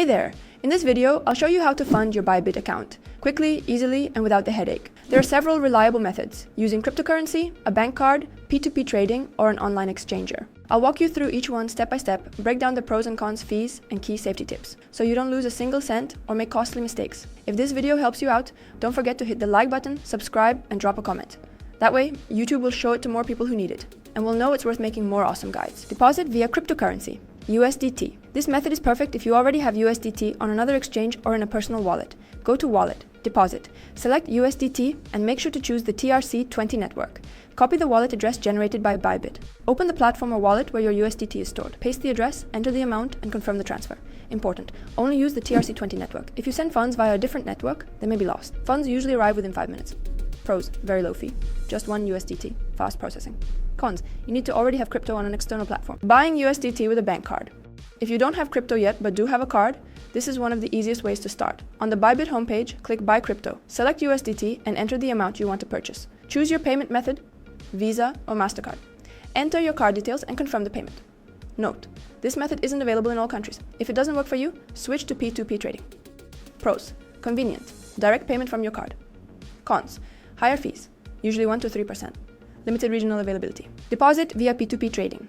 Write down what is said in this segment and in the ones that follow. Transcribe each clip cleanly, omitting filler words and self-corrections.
Hey there! In this video, I'll show you how to fund your Bybit account, quickly, easily, and without the headache. There are several reliable methods, using cryptocurrency, a bank card, P2P trading, or an online exchanger. I'll walk you through each one step by step, break down the pros and cons, fees, and key safety tips, so you don't lose a single cent or make costly mistakes. If this video helps you out, don't forget to hit the like button, subscribe, and drop a comment. That way, YouTube will show it to more people who need it, and will know it's worth making more awesome guides. Deposit via cryptocurrency, USDT. This method is perfect if you already have USDT on another exchange or in a personal wallet. Go to Wallet, Deposit, select USDT, and make sure to choose the TRC20 network. Copy the wallet address generated by Bybit. Open the platform or wallet where your USDT is stored. Paste the address, enter the amount, and confirm the transfer. Important, only use the TRC20 network. If you send funds via a different network, they may be lost. Funds usually arrive within 5 minutes. Pros, very low fee, just 1 USDT, fast processing. Cons, you need to already have crypto on an external platform. Buying USDT with a bank card. If you don't have crypto yet but do have a card, this is one of the easiest ways to start. On the Bybit homepage, click Buy Crypto. Select USDT and enter the amount you want to purchase. Choose your payment method, Visa or MasterCard. Enter your card details and confirm the payment. Note, this method isn't available in all countries. If it doesn't work for you, switch to P2P trading. Pros, convenient, direct payment from your card. Cons, higher fees, usually 1 to 3%. Limited regional availability. Deposit via P2P trading.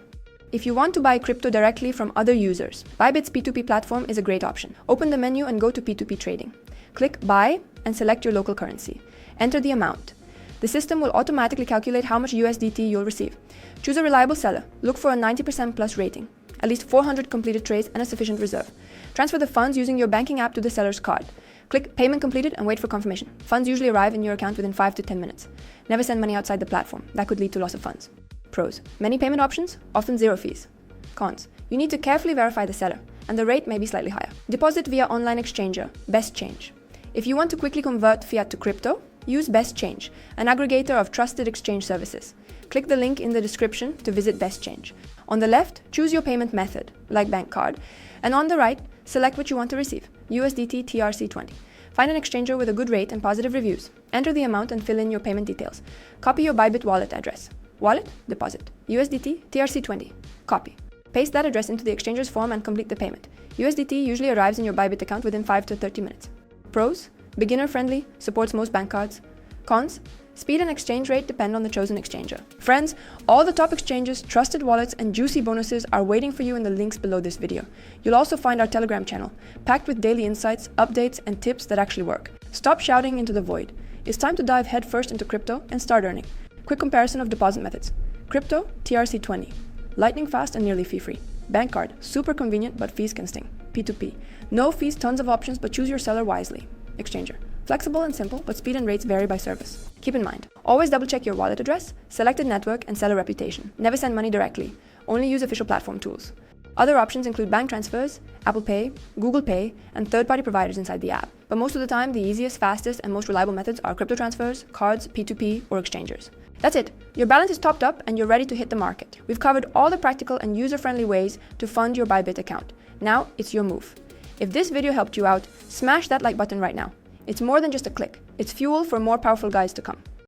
If you want to buy crypto directly from other users, Bybit's P2P platform is a great option. Open the menu and go to P2P trading. Click Buy and select your local currency. Enter the amount. The system will automatically calculate how much USDT you'll receive. Choose a reliable seller. Look for a 90% plus rating, at least 400 completed trades and a sufficient reserve. Transfer the funds using your banking app to the seller's card. Click Payment Completed and wait for confirmation. Funds usually arrive in your account within 5 to 10 minutes. Never send money outside the platform. That could lead to loss of funds. Pros, many payment options, often zero fees. Cons, you need to carefully verify the seller, and the rate may be slightly higher. Deposit via online exchanger, BestChange. If you want to quickly convert fiat to crypto, use BestChange, an aggregator of trusted exchange services. Click the link in the description to visit BestChange. On the left, choose your payment method, like bank card, and on the right, select what you want to receive, USDT TRC20. Find an exchanger with a good rate and positive reviews. Enter the amount and fill in your payment details. Copy your Bybit wallet address. Wallet, deposit. USDT, TRC20. Copy. Paste that address into the exchanger's form and complete the payment. USDT usually arrives in your Bybit account within 5 to 30 minutes. Pros, beginner-friendly, supports most bank cards. Cons, speed and exchange rate depend on the chosen exchanger. Friends, all the top exchanges, trusted wallets, and juicy bonuses are waiting for you in the links below this video. You'll also find our Telegram channel, packed with daily insights, updates, and tips that actually work. Stop shouting into the void. It's time to dive headfirst into crypto and start earning. Quick comparison of deposit methods. Crypto, TRC20. Lightning fast and nearly fee-free. Bank card, super convenient but fees can sting. P2P. No fees, tons of options, but choose your seller wisely. Exchanger. Flexible and simple, but speed and rates vary by service. Keep in mind, always double check your wallet address, selected network, and seller reputation. Never send money directly. Only use official platform tools. Other options include bank transfers, Apple Pay, Google Pay, and third-party providers inside the app. But most of the time, the easiest, fastest, and most reliable methods are crypto transfers, cards, P2P, or exchangers. That's it. Your balance is topped up and you're ready to hit the market. We've covered all the practical and user-friendly ways to fund your Bybit account. Now, it's your move. If this video helped you out, smash that like button right now. It's more than just a click. It's fuel for more powerful guides to come.